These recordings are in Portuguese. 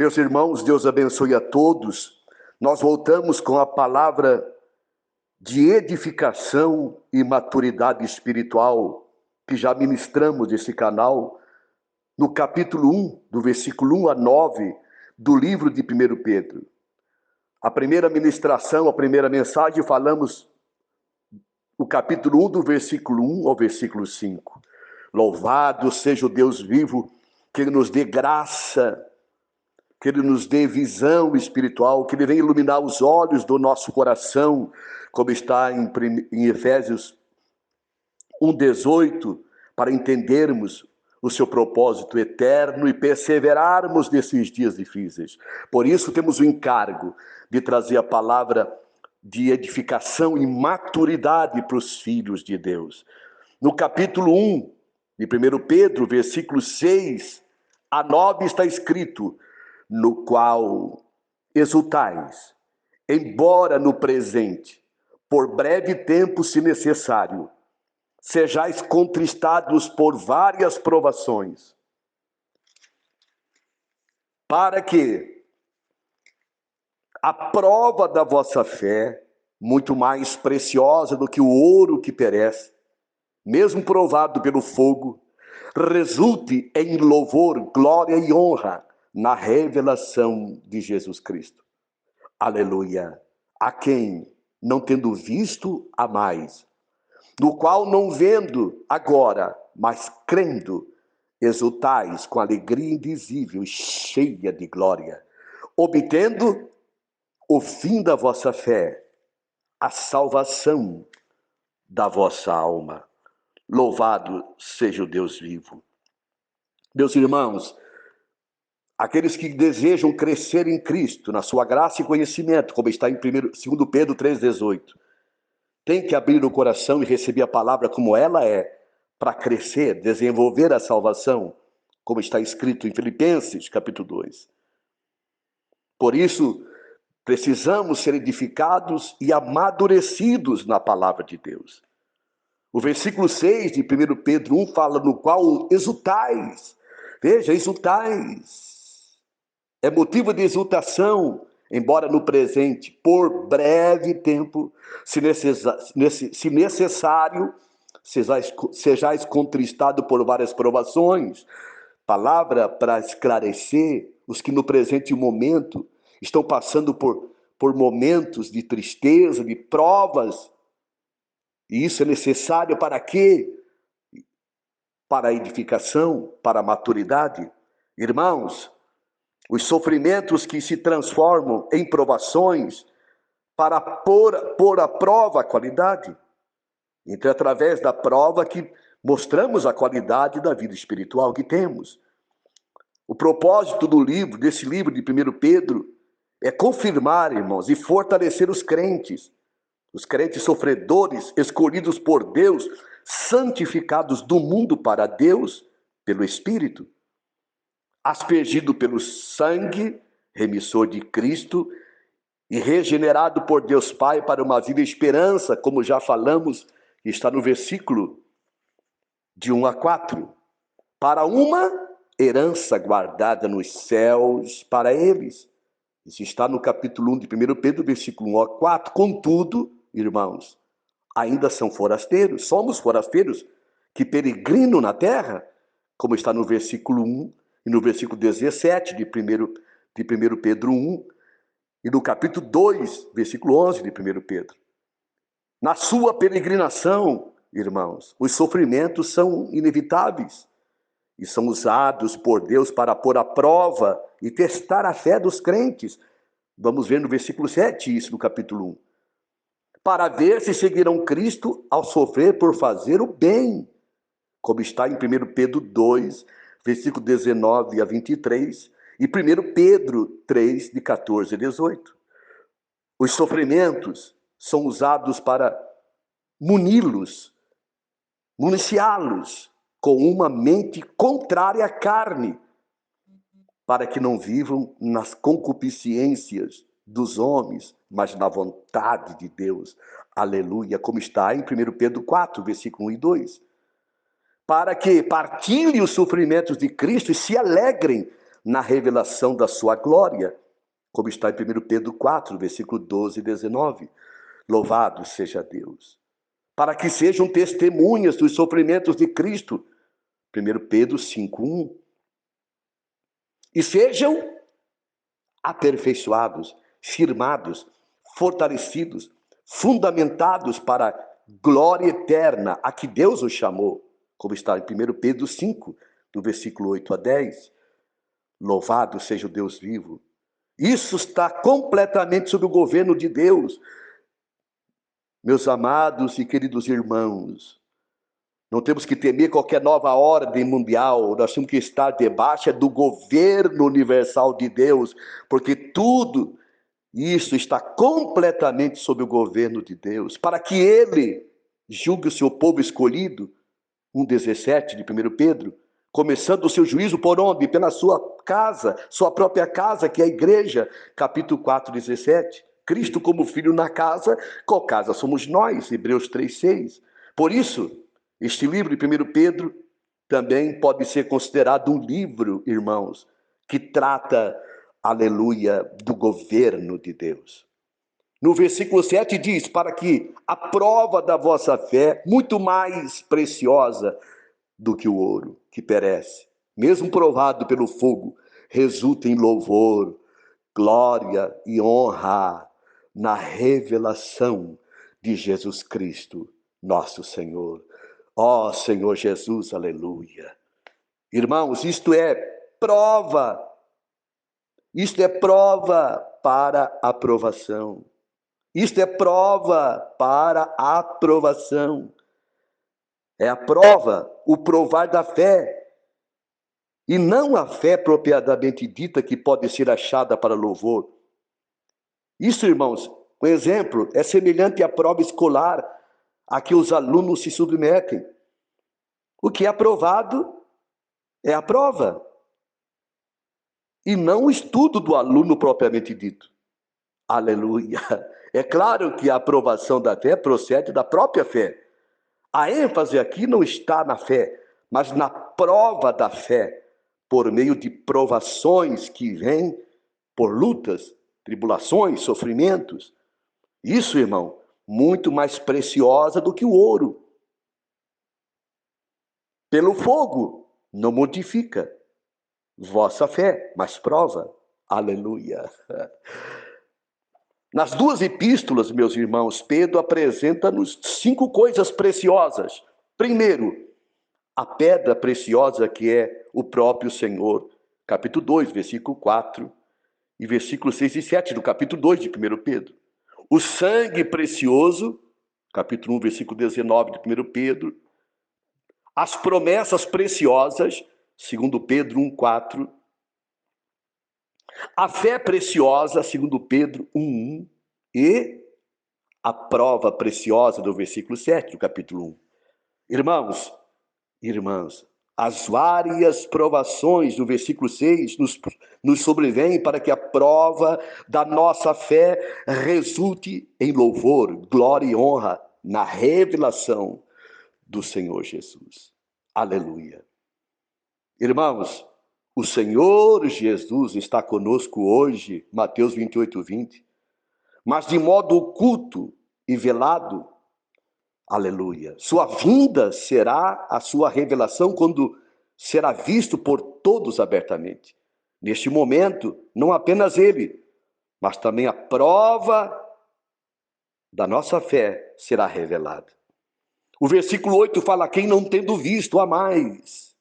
Meus irmãos, Deus abençoe a todos. Nós voltamos com a palavra de edificação e maturidade espiritual que já ministramos nesse canal, no capítulo 1, do versículo 1 a 9 do livro de 1 Pedro. A primeira ministração, a primeira mensagem, falamos o capítulo 1, do versículo 1 ao versículo 5. Louvado seja o Deus vivo, que Ele nos dê graça, que Ele nos dê visão espiritual, que Ele venha iluminar os olhos do nosso coração, como está em Efésios 1,18, para entendermos o seu propósito eterno e perseverarmos nesses dias difíceis. Por isso temos o encargo de trazer a palavra de edificação e maturidade para os filhos de Deus. No capítulo 1 de 1 Pedro, versículos 6 a 9, está escrito: no qual exultais, embora no presente, por breve tempo, se necessário, sejais contristados por várias provações, para que a prova da vossa fé, muito mais preciosa do que o ouro que perece, mesmo provado pelo fogo, resulte em louvor, glória e honra na revelação de Jesus Cristo. Aleluia! A quem, não tendo visto, amais, no qual não vendo agora, mas crendo, exultais com alegria indizível e cheia de glória, obtendo o fim da vossa fé, a salvação da vossa alma. Louvado seja o Deus vivo. Meus irmãos, aqueles que desejam crescer em Cristo, na sua graça e conhecimento, como está em 2 Pedro 3,18, tem que abrir o coração e receber a palavra como ela é, para crescer, desenvolver a salvação, como está escrito em Filipenses, capítulo 2. Por isso, precisamos ser edificados e amadurecidos na palavra de Deus. O versículo 6 de 1 Pedro 1 fala: no qual exultais. Veja, exultais. É motivo de exultação, embora no presente, por breve tempo, se necessário, sejais contristado por várias provações. Palavra para esclarecer os que no presente momento estão passando por momentos de tristeza, de provas. E isso é necessário para quê? Para a edificação, para a maturidade. Irmãos, os sofrimentos que se transformam em provações para pôr à prova a qualidade. Então, é através da prova que mostramos a qualidade da vida espiritual que temos. O propósito desse livro de 1 Pedro, é confirmar, irmãos, e fortalecer os crentes sofredores, escolhidos por Deus, santificados do mundo para Deus, pelo Espírito, aspergido pelo sangue, remissor de Cristo, e regenerado por Deus Pai para uma viva esperança, como já falamos, que está no versículo de 1 a 4, para uma herança guardada nos céus para eles. Isso está no capítulo 1 de 1 Pedro, versículo 1 a 4. Contudo, irmãos, ainda são forasteiros, somos forasteiros que peregrinam na terra, como está no versículo 1 e no versículo 17 de 1 Pedro 1, e no capítulo 2, versículo 11 de 1 Pedro. Na sua peregrinação, irmãos, os sofrimentos são inevitáveis e são usados por Deus para pôr à prova e testar a fé dos crentes. Vamos ver no versículo 7 isso, no capítulo 1. Para ver se seguirão Cristo ao sofrer por fazer o bem, como está em 1 Pedro 2, versículo 19 a 23, e 1 Pedro 3, de 14 a 18. Os sofrimentos são usados para municiá-los com uma mente contrária à carne, para que não vivam nas concupiscências dos homens, mas na vontade de Deus. Aleluia, como está em 1 Pedro 4, versículo 1 e 2. Para que partilhem os sofrimentos de Cristo e se alegrem na revelação da sua glória, como está em 1 Pedro 4, versículo 12 e 19. Louvado seja Deus. Para que sejam testemunhas dos sofrimentos de Cristo, 1 Pedro 5:1. E sejam aperfeiçoados, firmados, fortalecidos, fundamentados para a glória eterna a que Deus os chamou, como está em 1 Pedro 5, do versículo 8 a 10. Louvado seja o Deus vivo. Isso está completamente sob o governo de Deus. Meus amados e queridos irmãos, não temos que temer qualquer nova ordem mundial, nós temos que estar debaixo do governo universal de Deus, porque tudo isso está completamente sob o governo de Deus, para que Ele julgue o seu povo escolhido, 1,17 de 1 Pedro, começando o seu juízo por onde? Pela sua casa, sua própria casa, que é a igreja, capítulo 4, 17. Cristo como filho na casa, qual casa somos nós? Hebreus 3,6. Por isso, este livro de 1 Pedro também pode ser considerado um livro, irmãos, que trata, aleluia, do governo de Deus. No versículo 7 diz, para que a prova da vossa fé, muito mais preciosa do que o ouro, que perece, mesmo provado pelo fogo, resulta em louvor, glória e honra na revelação de Jesus Cristo, nosso Senhor. Ó Senhor Jesus, aleluia. Irmãos, isto é prova para aprovação. Isto é prova para aprovação. É a prova, o provar da fé. E não a fé propriamente dita que pode ser achada para louvor. Isso, irmãos, um exemplo, é semelhante à prova escolar a que os alunos se submetem. O que é aprovado é a prova, e não o estudo do aluno propriamente dito. Aleluia! É claro que a aprovação da fé procede da própria fé. A ênfase aqui não está na fé, mas na prova da fé, por meio de provações que vêm por lutas, tribulações, sofrimentos. Isso, irmão, muito mais preciosa do que o ouro. Pelo fogo não modifica vossa fé, mas prova. Aleluia. Nas duas epístolas, meus irmãos, Pedro apresenta-nos 5 coisas preciosas. Primeiro, a pedra preciosa que é o próprio Senhor. Capítulo 2, versículo 4 e versículos 6 e 7 do capítulo 2 de 1 Pedro. O sangue precioso, capítulo 1, versículo 19 de 1 Pedro. As promessas preciosas, segundo Pedro 1, 4. A fé preciosa, segundo Pedro 1:1, e a prova preciosa do versículo 7 do capítulo 1. Irmãs, as várias provações do versículo 6 nos sobrevêm para que a prova da nossa fé resulte em louvor, glória e honra na revelação do Senhor Jesus. Aleluia. Irmãos, o Senhor Jesus está conosco hoje, Mateus 28, 20, mas de modo oculto e velado. Aleluia. Sua vinda será a sua revelação quando será visto por todos abertamente. Neste momento, não apenas ele, mas também a prova da nossa fé será revelada. O versículo 8 fala: quem não tendo visto a mais,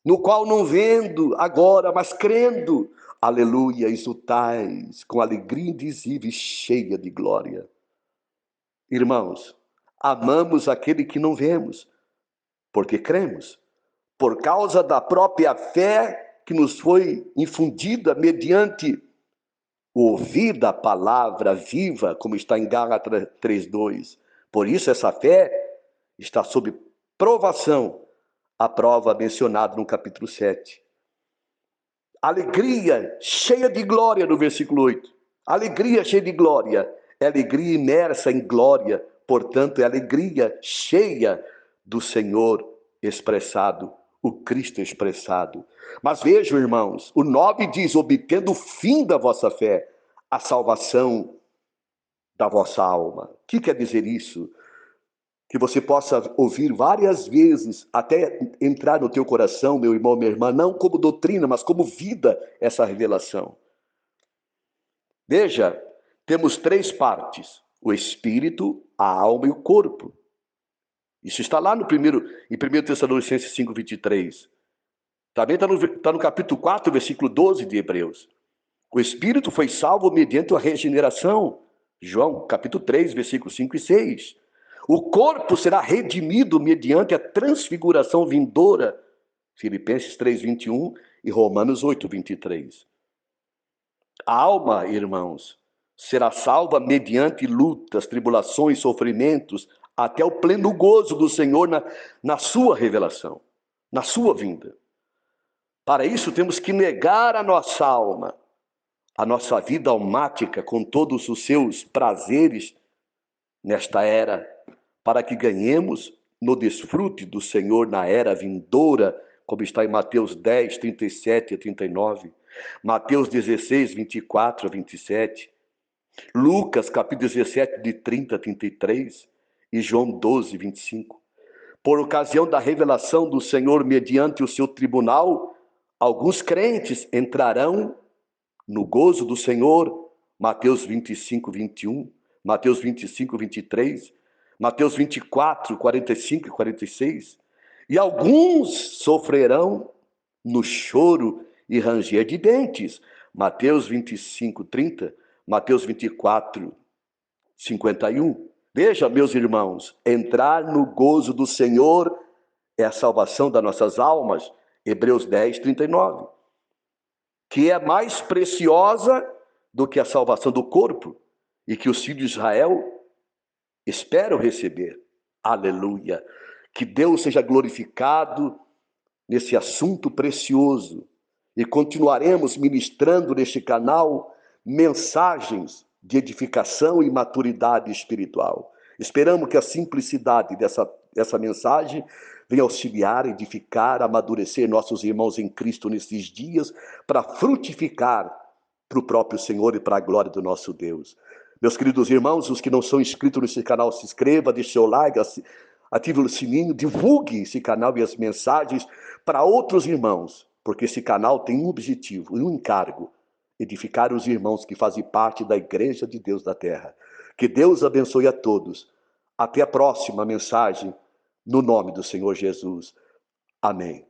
no qual não vendo agora, mas crendo, aleluia, exultais com alegria indizível e cheia de glória. Irmãos, amamos aquele que não vemos, porque cremos, por causa da própria fé que nos foi infundida mediante o ouvir da palavra viva, como está em Gálatas 3:2. Por isso essa fé está sob provação, a prova mencionada no capítulo 7. Alegria cheia de glória no versículo 8. Alegria cheia de glória. É alegria imersa em glória, portanto é alegria cheia do Senhor expressado o Cristo expressado. Mas vejam, irmãos, o 9 diz, obtendo o fim da vossa fé, a salvação da vossa alma. O que quer dizer isso? Que você possa ouvir várias vezes, até entrar no teu coração, meu irmão, minha irmã, não como doutrina, mas como vida, essa revelação. Veja, temos 3 partes, o espírito, a alma e o corpo. Isso está lá em 1 Tessalonicenses 5:23. Também está no capítulo 4, versículo 12 de Hebreus. O espírito foi salvo mediante a regeneração. João, capítulo 3, versículos 5 e 6. O corpo será redimido mediante a transfiguração vindoura. Filipenses 3:21 e Romanos 8:23. A alma, irmãos, será salva mediante lutas, tribulações, sofrimentos, até o pleno gozo do Senhor na sua revelação, na sua vinda. Para isso temos que negar a nossa alma, a nossa vida almática com todos os seus prazeres nesta era, para que ganhemos no desfrute do Senhor na era vindoura, como está em Mateus 10, 37 a 39, Mateus 16, 24 a 27, Lucas capítulo 17, de 30 a 33 e João 12, 25. Por ocasião da revelação do Senhor mediante o seu tribunal, alguns crentes entrarão no gozo do Senhor, Mateus 25, 21, Mateus 25, 23, Mateus 24, 45 e 46. E alguns sofrerão no choro e ranger de dentes, Mateus 25, 30, Mateus 24, 51. Veja, meus irmãos, entrar no gozo do Senhor é a salvação das nossas almas, Hebreus 10, 39. Que é mais preciosa do que a salvação do corpo e que os filhos de Israel esperam receber. Aleluia! Que Deus seja glorificado nesse assunto precioso e continuaremos ministrando neste canal mensagens de edificação e maturidade espiritual. Esperamos que a simplicidade dessa mensagem venha auxiliar, edificar, amadurecer nossos irmãos em Cristo nesses dias, para frutificar para o próprio Senhor e para a glória do nosso Deus. Meus queridos irmãos, os que não são inscritos nesse canal, se inscreva, deixe seu like, ative o sininho, divulgue esse canal e as mensagens para outros irmãos, porque esse canal tem um objetivo e um encargo: edificar os irmãos que fazem parte da Igreja de Deus da Terra. Que Deus abençoe a todos. Até a próxima mensagem, no nome do Senhor Jesus. Amém.